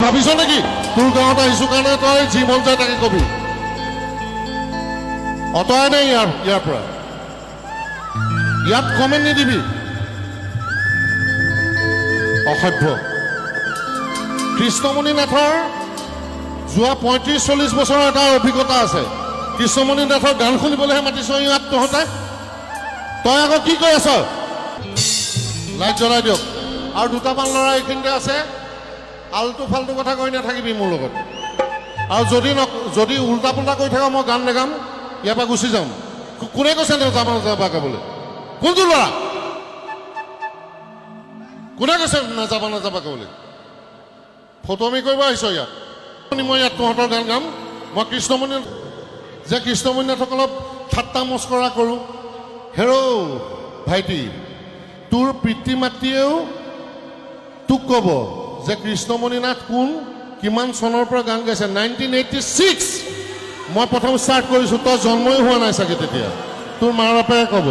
ভাবিছ নেকি তোৰ গাঁৱত আহিছোঁ কাৰণে তই যি মন যায় তাকে কবি অতৰাই নাই ইয়াৰ পৰা ইয়াত কমেণ্ট নিদিবি অসভ্য কৃষ্ণমণি নাথৰ যোৱা ৩৫-৪০ বছৰৰ এটা অভিজ্ঞতা আছে কৃষ্ণমণি নাথৰ গান শুনিবলৈহে মাতিছ ইয়াত তহঁতে তই আকৌ কি কৈ আছ লাইট জ্বলাই দিয়ক আৰু দুটামান ল'ৰা এইখিনিতে আছে আলটু ফাল্টু কথা কৈ নাথাকিবি মোৰ লগত আৰু যদি উল্টা পুল্টা কৈ থাক মই গান নেগাম ইয়াৰ পৰা গুচি যাম কোনে কৈছে যাবা নাযাবা গাবলৈ কোনটো ল'ৰা কোনে কৈছে নাযাবা নাযাবা গাবলৈ ফটোমি কৰিব আহিছ ইয়াত মই ইয়াত তহঁতৰ গান গাম মই কৃষ্ণমণি যে কৃষ্ণমণি নাথসকলক ঠাট্টা মস্কৰা কৰোঁ হেৰ' ভাইটি তোৰ পিতৃ মাতৃয়েও তোক ক'ব যে কৃষ্ণমণি নাথ কোন কিমান চনৰ পৰা গান গাইছে 1986 মই প্ৰথম ষ্টাৰ্ট কৰিছোঁ তই জন্মই হোৱা নাই চাগে তেতিয়া তোৰ মা বাপেৰে ক'ব